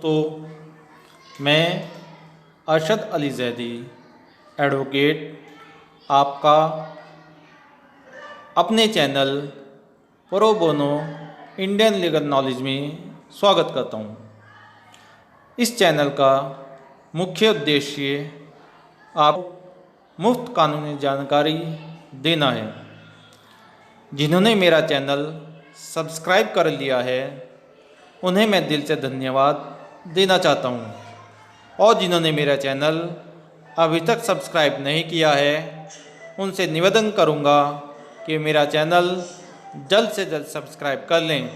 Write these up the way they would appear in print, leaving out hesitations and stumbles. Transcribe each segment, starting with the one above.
दोस्तों, मैं अरशद अली ज़ैदी एडवोकेट आपका अपने channel pro bono Indian legal knowledge में स्वागत करता हूँ। इस चैनल का मुख्य उद्देश्य आप मुफ्त कानूनी जानकारी देना है। जिन्होंने मेरा चैनल सब्सक्राइब कर लिया है उन्हें मैं दिल से धन्यवाद देना चाहता हूँ, और जिन्होंने मेरा चैनल अभी तक सब्सक्राइब नहीं किया है उनसे निवेदन करूँगा कि मेरा चैनल जल्द से जल्द सब्सक्राइब कर लें।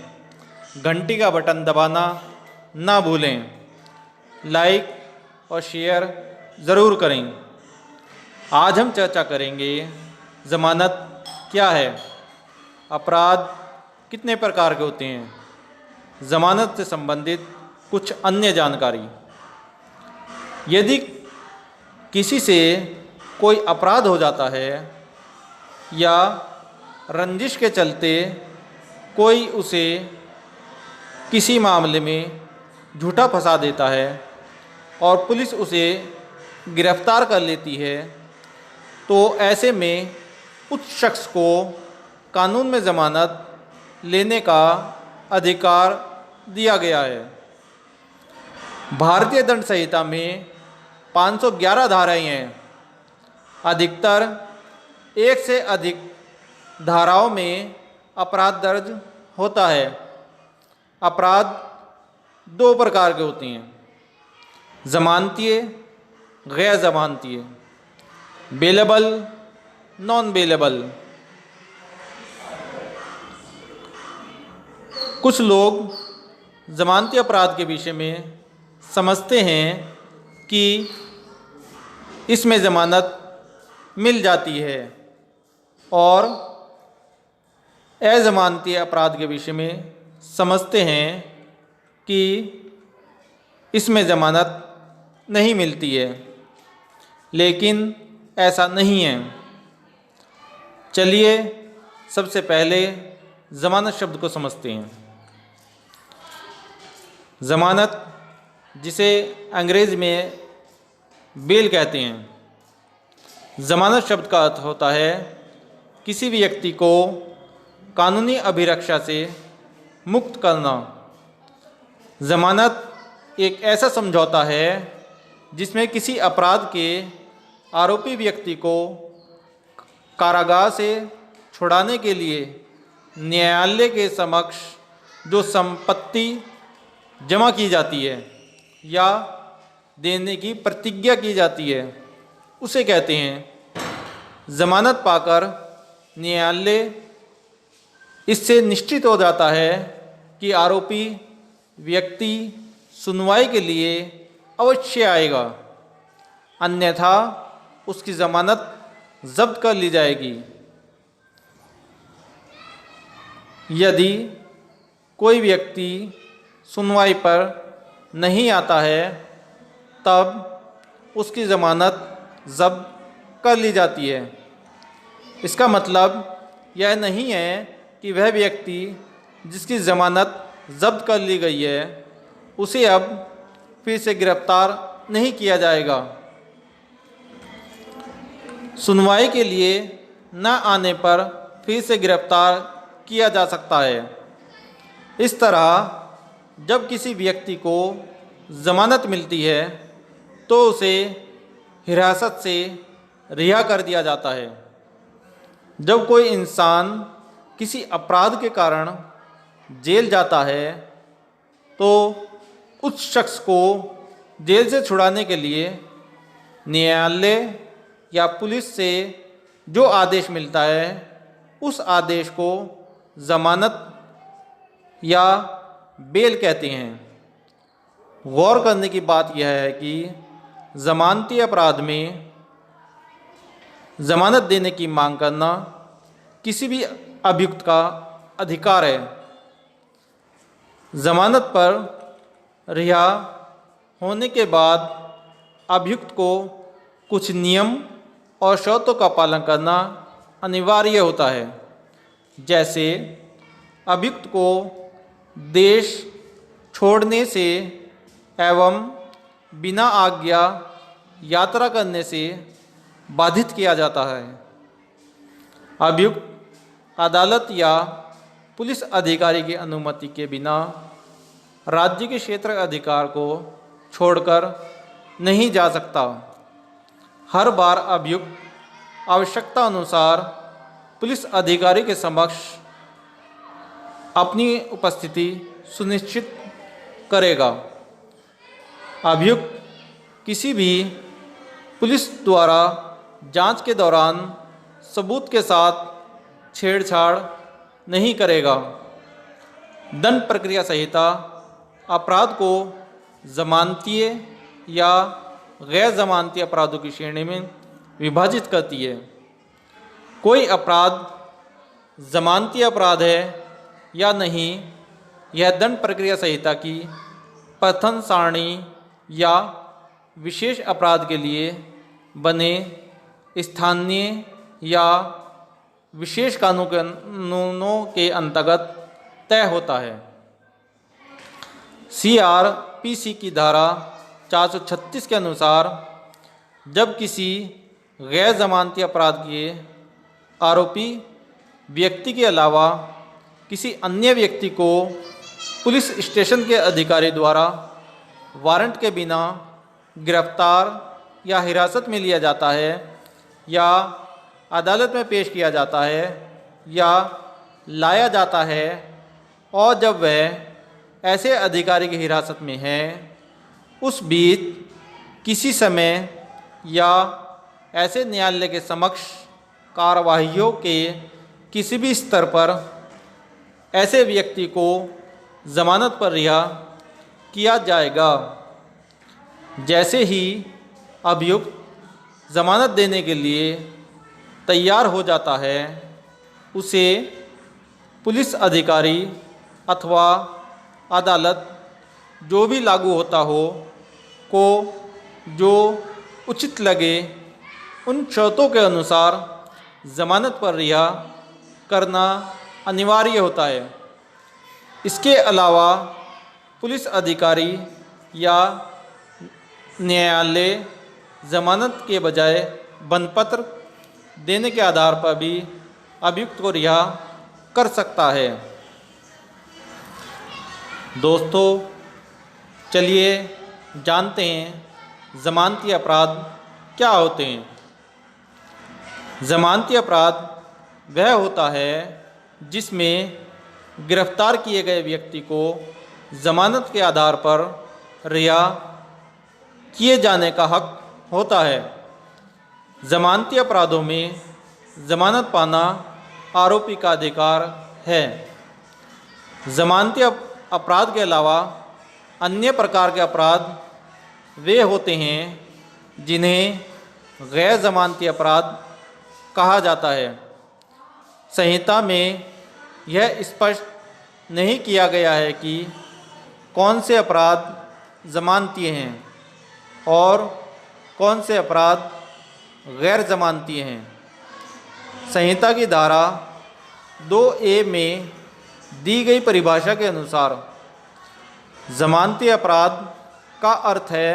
घंटी का बटन दबाना ना भूलें। लाइक और शेयर ज़रूर करें। आज हम चर्चा करेंगे ज़मानत क्या है, अपराध कितने प्रकार के होते हैं, ज़मानत से संबंधित कुछ अन्य जानकारी। यदि किसी से कोई अपराध हो जाता है या रंजिश के चलते कोई उसे किसी मामले में झूठा फंसा देता है और पुलिस उसे गिरफ्तार कर लेती है, तो ऐसे में उस शख्स को कानून में ज़मानत लेने का अधिकार दिया गया है। भारतीय दंड संहिता में 511 धाराएं हैं। अधिकतर एक से अधिक धाराओं में अपराध दर्ज होता है। अपराध दो प्रकार के होते हैं, ज़मानतीय, गैर ज़मानतीय, बेलेबल, नॉन बेलेबल। कुछ लोग ज़मानती अपराध के विषय में समझते हैं कि इसमें ज़मानत मिल जाती है, और अज़मानती अपराध के विषय में समझते हैं कि इसमें ज़मानत नहीं मिलती है, लेकिन ऐसा नहीं है। चलिए सबसे पहले ज़मानत शब्द को समझते हैं। ज़मानत, जिसे अंग्रेज़ी में बेल कहते हैं, ज़मानत शब्द का अर्थ होता है किसी भी व्यक्ति को कानूनी अभिरक्षा से मुक्त करना। ज़मानत एक ऐसा समझौता है जिसमें किसी अपराध के आरोपी व्यक्ति को कारागार से छुड़ाने के लिए न्यायालय के समक्ष जो संपत्ति जमा की जाती है या देने की प्रतिज्ञा की जाती है उसे कहते हैं। ज़मानत पाकर न्यायालय इससे निश्चित हो जाता है कि आरोपी व्यक्ति सुनवाई के लिए अवश्य आएगा, अन्यथा उसकी ज़मानत जब्त कर ली जाएगी। यदि कोई व्यक्ति सुनवाई पर नहीं आता है तब उसकी ज़मानत जब्त कर ली जाती है। इसका मतलब यह नहीं है कि वह व्यक्ति जिसकी ज़मानत जब्त कर ली गई है उसे अब फिर से गिरफ्तार नहीं किया जाएगा। सुनवाई के लिए न आने पर फिर से गिरफ्तार किया जा सकता है। इस तरह जब किसी व्यक्ति को ज़मानत मिलती है तो उसे हिरासत से रिहा कर दिया जाता है। जब कोई इंसान किसी अपराध के कारण जेल जाता है तो उस शख्स को जेल से छुड़ाने के लिए न्यायालय या पुलिस से जो आदेश मिलता है उस आदेश को ज़मानत या बेल कहते हैं। गौर करने की बात यह है कि ज़मानती अपराध में ज़मानत देने की मांग करना किसी भी अभियुक्त का अधिकार है। ज़मानत पर रिहा होने के बाद अभियुक्त को कुछ नियम और शर्तों का पालन करना अनिवार्य होता है। जैसे अभियुक्त को देश छोड़ने से एवं बिना आज्ञा यात्रा करने से बाधित किया जाता है। अभियुक्त अदालत या पुलिस अधिकारी की अनुमति के बिना राज्य के क्षेत्र अधिकार को छोड़कर नहीं जा सकता। हर बार अभियुक्त आवश्यकता अनुसार पुलिस अधिकारी के समक्ष अपनी उपस्थिति सुनिश्चित करेगा। अभियुक्त किसी भी पुलिस द्वारा जांच के दौरान सबूत के साथ छेड़छाड़ नहीं करेगा। दंड प्रक्रिया संहिता अपराध को जमानतीय या गैर जमानती अपराधों की श्रेणी में विभाजित करती है। कोई अपराध जमानती अपराध है या नहीं, यह दंड प्रक्रिया संहिता की प्रथम सारणी या विशेष अपराध के लिए बने स्थानीय या विशेष कानूनों के अंतर्गत तय होता है। CRPC की धारा 436 के अनुसार जब किसी गैर जमानती अपराध के आरोपी व्यक्ति के अलावा किसी अन्य व्यक्ति को पुलिस स्टेशन के अधिकारी द्वारा वारंट के बिना गिरफ्तार या हिरासत में लिया जाता है या अदालत में पेश किया जाता है या लाया जाता है, और जब वह ऐसे अधिकारी की हिरासत में है, उस बीच किसी समय या ऐसे न्यायालय के समक्ष कार्यवाहियों के किसी भी स्तर पर ऐसे व्यक्ति को जमानत पर रिहा किया जाएगा। जैसे ही अभियुक्त जमानत देने के लिए तैयार हो जाता है, उसे पुलिस अधिकारी अथवा अदालत जो भी लागू होता हो को जो उचित लगे उन शर्तों के अनुसार जमानत पर रिहा करना अनिवार्य होता है। इसके अलावा पुलिस अधिकारी या न्यायालय जमानत के बजाय बंधपत्र देने के आधार पर भी अभियुक्त को रिहा कर सकता है। दोस्तों, चलिए जानते हैं जमानती अपराध क्या होते हैं। जमानती अपराध वह होता है जिसमें गिरफ्तार किए गए व्यक्ति को जमानत के आधार पर रिहा किए जाने का हक होता है। जमानती अपराधों में जमानत पाना आरोपी का अधिकार है। जमानती अपराध के अलावा अन्य प्रकार के अपराध वे होते हैं जिन्हें गैर जमानती अपराध कहा जाता है। संहिता में यह स्पष्ट नहीं किया गया है कि कौन से अपराध जमानती हैं और कौन से अपराध गैर जमानती हैं। संहिता की धारा 2A में दी गई परिभाषा के अनुसार जमानती अपराध का अर्थ है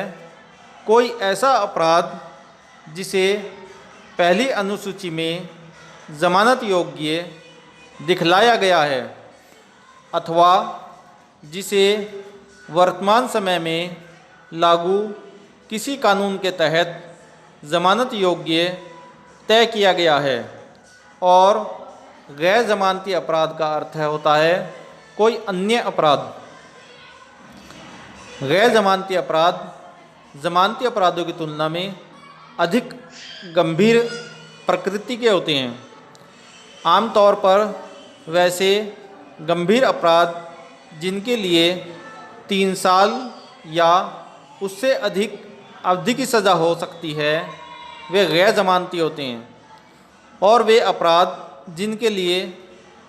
कोई ऐसा अपराध जिसे पहली अनुसूची में जमानत योग्य दिखलाया गया है अथवा जिसे वर्तमान समय में लागू किसी कानून के तहत जमानत योग्य तय किया गया है। और गैर जमानती अपराध का अर्थ होता है कोई अन्य अपराध। गैर जमानती अपराध जमानती अपराधों की तुलना में अधिक गंभीर प्रकृति के होते हैं। आमतौर पर वैसे गंभीर अपराध जिनके लिए 3 साल या उससे अधिक अवधि की सज़ा हो सकती है वे गैर जमानती होते हैं, और वे अपराध जिनके लिए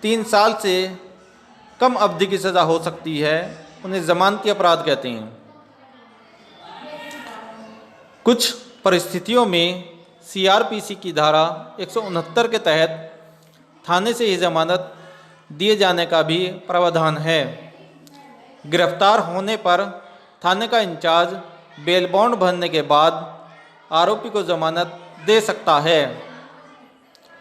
3 साल से कम अवधि की सज़ा हो सकती है उन्हें जमानती अपराध कहते हैं। कुछ परिस्थितियों में CRPC की धारा 169 के तहत थाने से ही जमानत दिए जाने का भी प्रावधान है। गिरफ्तार होने पर थाने का इंचार्ज बेल बॉन्ड भरने के बाद आरोपी को जमानत दे सकता है।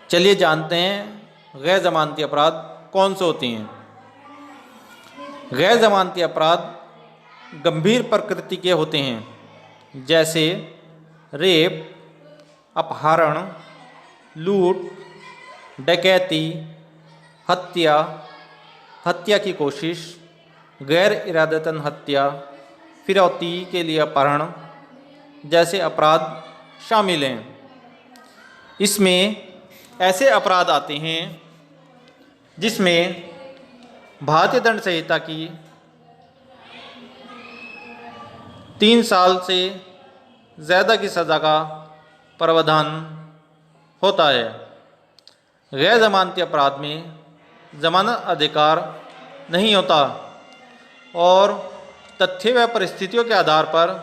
चलिए जानते हैं गैर जमानती अपराध कौन से होते हैं। गैर जमानती अपराध गंभीर प्रकृति के होते हैं, जैसे रेप, अपहरण, लूट, डकैती, हत्या, हत्या की कोशिश, गैर इरादतन हत्या, फिरौती के लिए अपहरण जैसे अपराध शामिल हैं। इसमें ऐसे अपराध आते हैं जिसमें भारतीय दंड संहिता की 3 साल से ज़्यादा की सज़ा का प्रावधान होता है। गैर जमानती अपराध में जमानत अधिकार नहीं होता और तथ्य व परिस्थितियों के आधार पर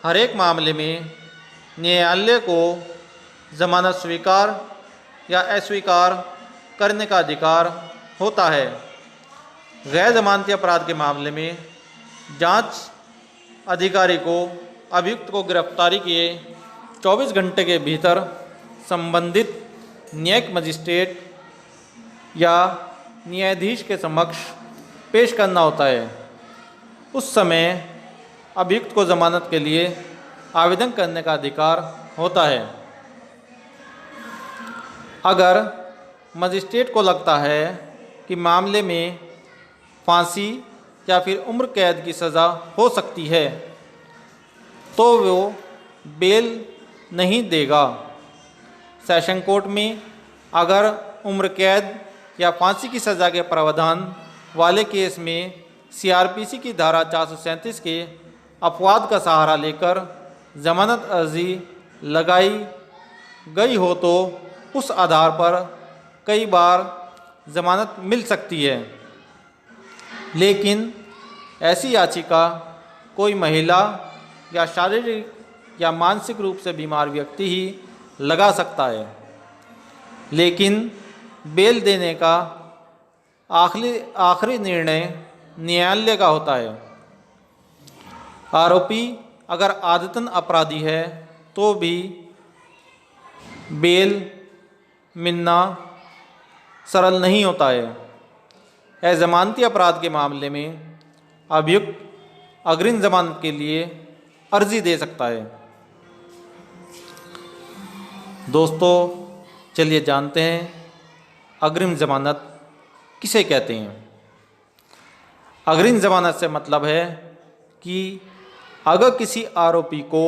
हर एक मामले में न्यायालय को जमानत स्वीकार या अस्वीकार करने का अधिकार होता है। गैर जमानती अपराध के मामले में जांच अधिकारी को अभियुक्त को गिरफ्तारी किए 24 घंटे के भीतर संबंधित न्यायिक मजिस्ट्रेट या न्यायाधीश के समक्ष पेश करना होता है। उस समय अभियुक्त को जमानत के लिए आवेदन करने का अधिकार होता है। अगर मजिस्ट्रेट को लगता है कि मामले में फांसी या फिर उम्र कैद की सज़ा हो सकती है तो वो बेल नहीं देगा। सेशन कोर्ट में अगर उम्र कैद या फांसी की सज़ा के प्रावधान वाले केस में सीआरपीसी की धारा 437 के अपवाद का सहारा लेकर जमानत अर्जी लगाई गई हो तो उस आधार पर कई बार जमानत मिल सकती है। लेकिन ऐसी याचिका कोई महिला या शारीरिक या मानसिक रूप से बीमार व्यक्ति ही लगा सकता है। लेकिन बेल देने का आखिरी निर्णय न्यायालय का होता है। आरोपी अगर आदतन अपराधी है तो भी बेल मिलना सरल नहीं होता है। जमानती अपराध के मामले में अभियुक्त अग्रिम जमानत के लिए अर्जी दे सकता है। दोस्तों, चलिए जानते हैं अग्रिम जमानत किसे कहते हैं। अग्रिम जमानत से मतलब है कि अगर किसी आरोपी को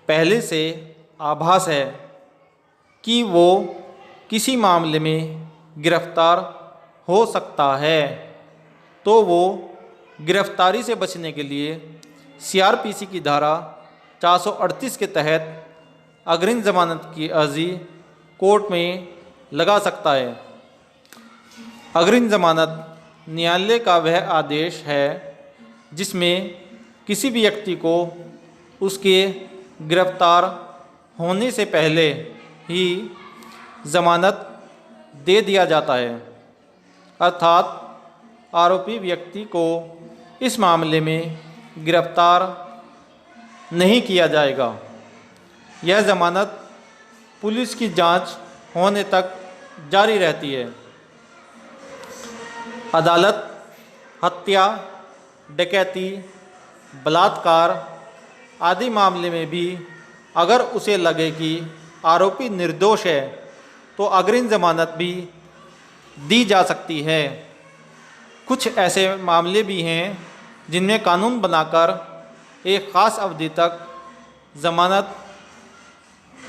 पहले से आभास है कि वो किसी मामले में गिरफ्तार हो सकता है तो वो गिरफ्तारी से बचने के लिए सीआरपीसी की धारा 438 के तहत अग्रिम जमानत की अर्जी कोर्ट में लगा सकता है। अग्रिम जमानत न्यायालय का वह आदेश है जिसमें किसी भी व्यक्ति को उसके गिरफ्तार होने से पहले ही जमानत दे दिया जाता है, अर्थात आरोपी व्यक्ति को इस मामले में गिरफ्तार नहीं किया जाएगा। यह जमानत पुलिस की जांच होने तक जारी रहती है। अदालत हत्या, डकैती, बलात्कार आदि मामले में भी अगर उसे लगे कि आरोपी निर्दोष है तो अग्रिम जमानत भी दी जा सकती है। कुछ ऐसे मामले भी हैं जिनमें कानून बनाकर एक ख़ास अवधि तक जमानत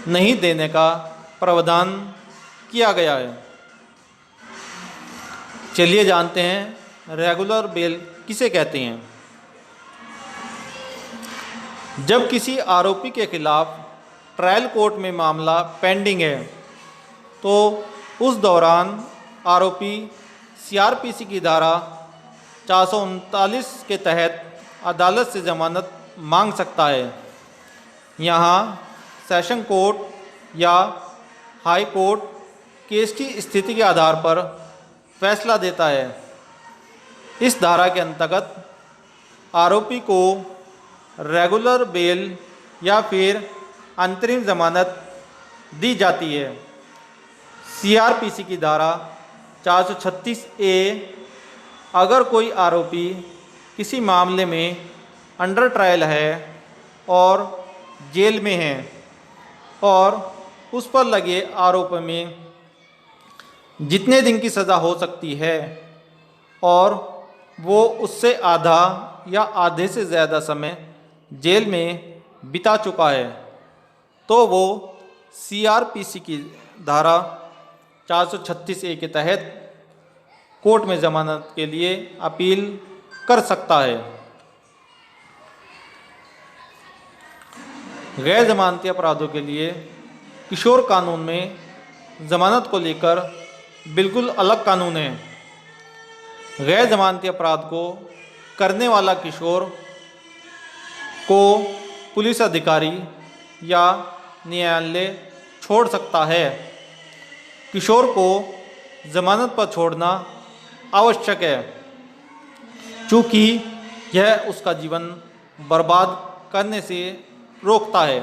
नहीं देने का प्रावधान किया गया है। चलिए जानते हैं रेगुलर बेल किसे कहते हैं। जब किसी आरोपी के खिलाफ ट्रायल कोर्ट में मामला पेंडिंग है तो उस दौरान आरोपी सीआरपीसी की धारा 439 के तहत अदालत से जमानत मांग सकता है। यहाँ सेशन कोर्ट या हाई कोर्ट केस की स्थिति के आधार पर फैसला देता है। इस धारा के अंतर्गत आरोपी को रेगुलर बेल या फिर अंतरिम जमानत दी जाती है। सीआरपीसी की धारा 436 ए, अगर कोई आरोपी किसी मामले में अंडर ट्रायल है और जेल में है और उस पर लगे आरोप में जितने दिन की सज़ा हो सकती है और वो उससे आधा या आधे से ज़्यादा समय जेल में बिता चुका है, तो वो सीआरपीसी की धारा 436 ए के तहत कोर्ट में ज़मानत के लिए अपील कर सकता है। गैर जमानती अपराधों के लिए किशोर कानून में ज़मानत को लेकर बिल्कुल अलग कानून है। गैर जमानती अपराध को करने वाला किशोर को पुलिस अधिकारी या न्यायालय छोड़ सकता है। किशोर को जमानत पर छोड़ना आवश्यक है, चूँकि यह उसका जीवन बर्बाद करने से रोकता है।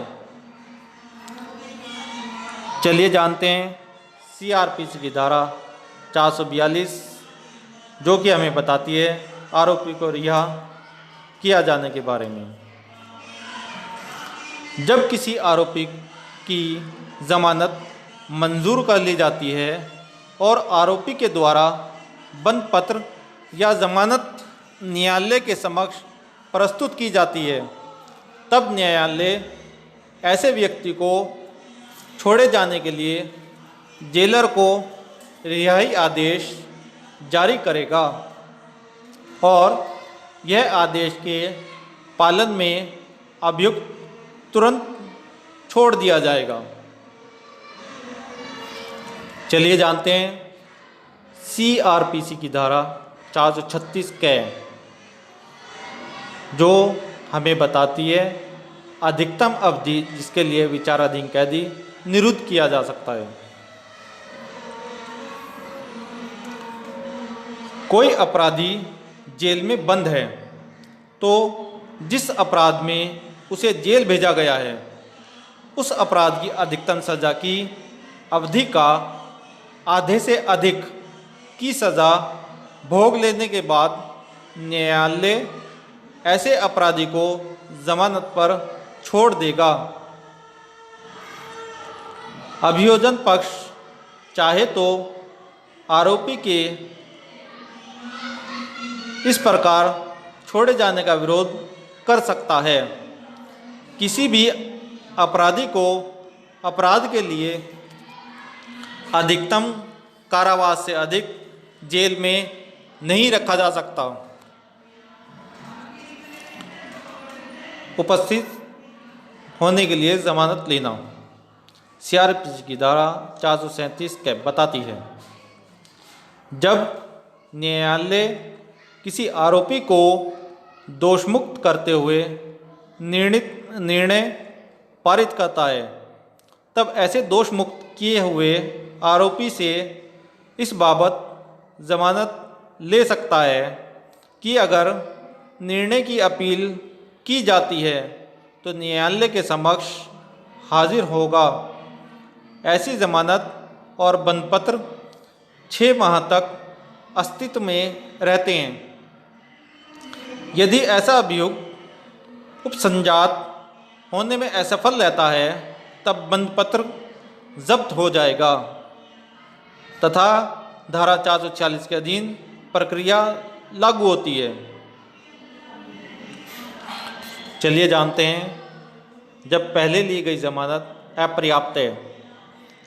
चलिए जानते हैं सीआरपीसी की धारा 442, जो कि हमें बताती है आरोपी को रिहा किया जाने के बारे में। जब किसी आरोपी की ज़मानत मंजूर कर ली जाती है और आरोपी के द्वारा बंद पत्र या ज़मानत न्यायालय के समक्ष प्रस्तुत की जाती है, तब न्यायालय ऐसे व्यक्ति को छोड़े जाने के लिए जेलर को रिहाई आदेश जारी करेगा और यह आदेश के पालन में अभियुक्त तुरंत छोड़ दिया जाएगा। चलिए जानते हैं सीआरपीसी की धारा 436 कै, जो हमें बताती है अधिकतम अवधि जिसके लिए विचाराधीन कैदी निरुद्ध किया जा सकता है। कोई अपराधी जेल में बंद है तो जिस अपराध में उसे जेल भेजा गया है उस अपराध की अधिकतम सज़ा की अवधि का आधे से अधिक की सज़ा भोग लेने के बाद न्यायालय ऐसे अपराधी को जमानत पर छोड़ देगा। अभियोजन पक्ष चाहे तो आरोपी के इस प्रकार छोड़े जाने का विरोध कर सकता है। किसी भी अपराधी को अपराध के लिए अधिकतम कारावास से अधिक जेल में नहीं रखा जा सकता। उपस्थित होने के लिए ज़मानत लेना सीआरपीसी की धारा 437 कै बताती है, जब न्यायालय किसी आरोपी को दोषमुक्त करते हुए निर्णय पारित करता है, तब ऐसे दोषमुक्त किए हुए आरोपी से इस बाबत ज़मानत ले सकता है कि अगर निर्णय की अपील की जाती है तो न्यायालय के समक्ष हाजिर होगा। ऐसी ज़मानत और बंदपत्र 6 माह तक अस्तित्व में रहते हैं। यदि ऐसा अभियुक्त उपसंजात होने में असफल रहता है तब बंदपत्र जब्त हो जाएगा तथा धारा 446 के अधीन प्रक्रिया लागू होती है। चलिए जानते हैं जब पहले ली गई ज़मानत अपर्याप्त है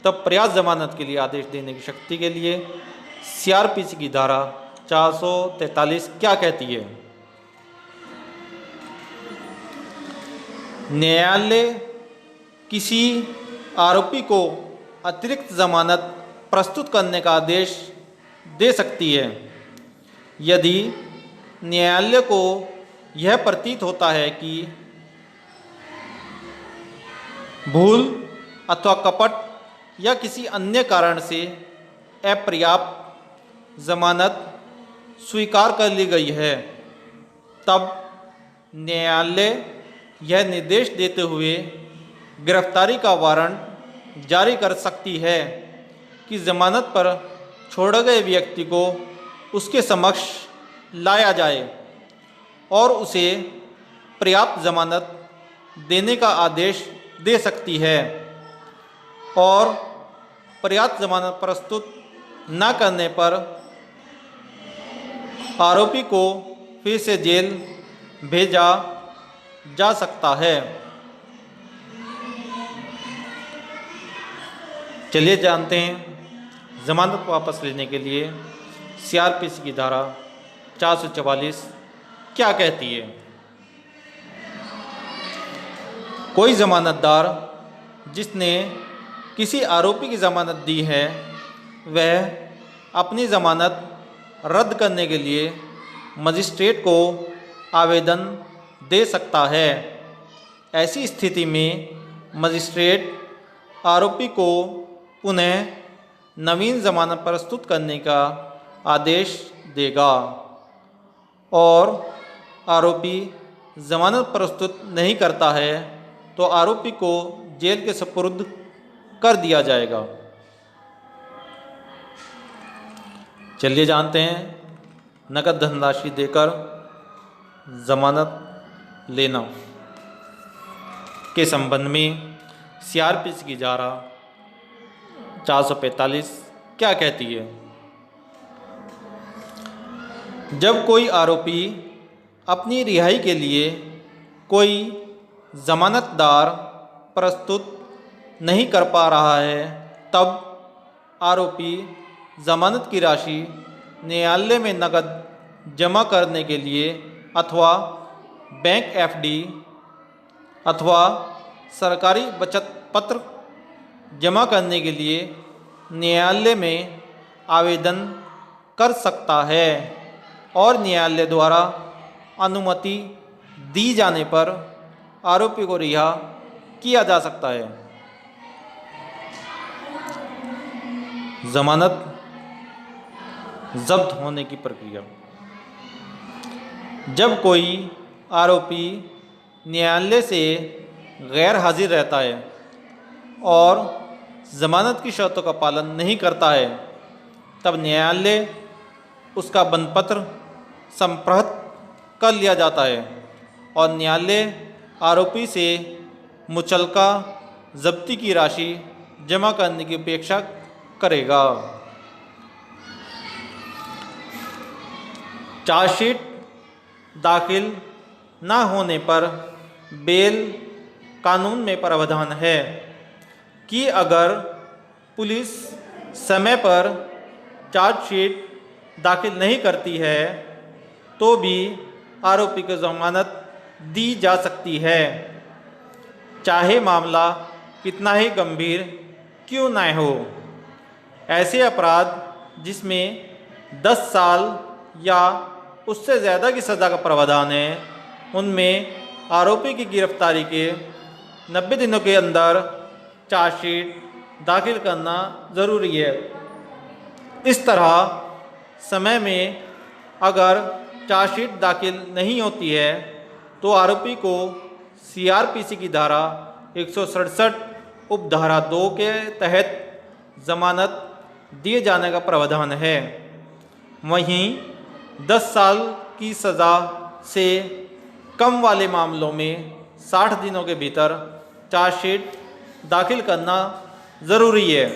तब पर्याप्त ज़मानत के लिए आदेश देने की शक्ति के लिए सीआरपीसी की धारा 443 क्या कहती है। न्यायालय किसी आरोपी को अतिरिक्त ज़मानत प्रस्तुत करने का आदेश दे सकती है यदि न्यायालय को यह प्रतीत होता है कि भूल अथवा कपट या किसी अन्य कारण से अपर्याप्त ज़मानत स्वीकार कर ली गई है, तब न्यायालय यह निर्देश देते हुए गिरफ्तारी का वारंट जारी कर सकती है कि जमानत पर छोड़े गए व्यक्ति को उसके समक्ष लाया जाए और उसे पर्याप्त जमानत देने का आदेश दे सकती है, और पर्याप्त जमानत प्रस्तुत न करने पर आरोपी को फिर से जेल भेजा जा सकता है। चलिए जानते हैं जमानत वापस लेने के लिए सीआरपीसी की धारा 444 क्या कहती है। कोई जमानतदार जिसने किसी आरोपी की ज़मानत दी है वह अपनी ज़मानत रद्द करने के लिए मजिस्ट्रेट को आवेदन दे सकता है। ऐसी स्थिति में मजिस्ट्रेट आरोपी को पुनः नवीन ज़मानत प्रस्तुत करने का आदेश देगा, और आरोपी ज़मानत प्रस्तुत नहीं करता है तो आरोपी को जेल के सुपुर्द कर दिया जाएगा। चलिए जानते हैं नकद धनराशि देकर जमानत लेना के संबंध में सीआरपीसी की धारा 445 क्या कहती है। जब कोई आरोपी अपनी रिहाई के लिए कोई जमानतदार प्रस्तुत नहीं कर पा रहा है, तब आरोपी जमानत की राशि न्यायालय में नकद जमा करने के लिए अथवा बैंक एफडी अथवा सरकारी बचत पत्र जमा करने के लिए न्यायालय में आवेदन कर सकता है, और न्यायालय द्वारा अनुमति दी जाने पर आरोपी को रिहा किया जा सकता है। जमानत जब्त होने की प्रक्रिया। जब कोई आरोपी न्यायालय से गैर हाजिर रहता है और जमानत की शर्तों का पालन नहीं करता है, तब न्यायालय उसका बंधपत्र संप्रहत कर लिया जाता है और न्यायालय आरोपी से मुचलका जब्ती की राशि जमा करने की अपेक्षा करेगा। चार्जशीट दाखिल न होने पर बेल कानून में प्रावधान है कि अगर पुलिस समय पर चार्जशीट दाखिल नहीं करती है तो भी आरोपी को जमानत दी जा सकती है, चाहे मामला कितना ही गंभीर क्यों न हो। ऐसे अपराध जिसमें 10 साल या उससे ज़्यादा की सज़ा का प्रावधान है, उनमें आरोपी की गिरफ्तारी के 90 दिनों के अंदर चार्जशीट दाखिल करना ज़रूरी है। इस तरह समय में अगर चार्जशीट दाखिल नहीं होती है तो आरोपी को सीआरपीसी की धारा 167 उपधारा 2 के तहत जमानत दिए जाने का प्रावधान है। वहीं 10 साल की सज़ा से कम वाले मामलों में 60 दिनों के भीतर चार्जशीट दाखिल करना ज़रूरी है।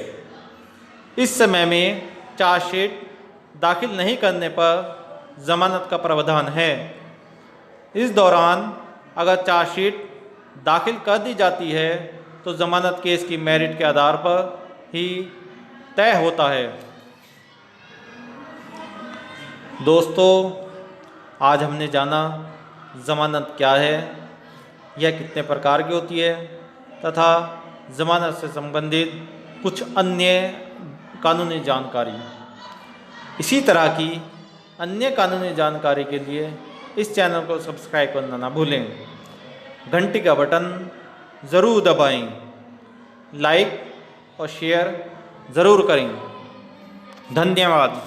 इस समय में चार्जशीट दाखिल नहीं करने पर जमानत का प्रावधान है। इस दौरान अगर चार्जशीट दाखिल कर दी जाती है तो जमानत केस की मेरिट के आधार पर ही तय होता है। दोस्तों, आज हमने जाना ज़मानत क्या है, यह कितने प्रकार की होती है तथा ज़मानत से संबंधित कुछ अन्य कानूनी जानकारी। इसी तरह की अन्य कानूनी जानकारी के लिए इस चैनल को सब्सक्राइब करना ना भूलें। घंटी का बटन ज़रूर दबाएं, लाइक और शेयर ज़रूर करें। धन्यवाद।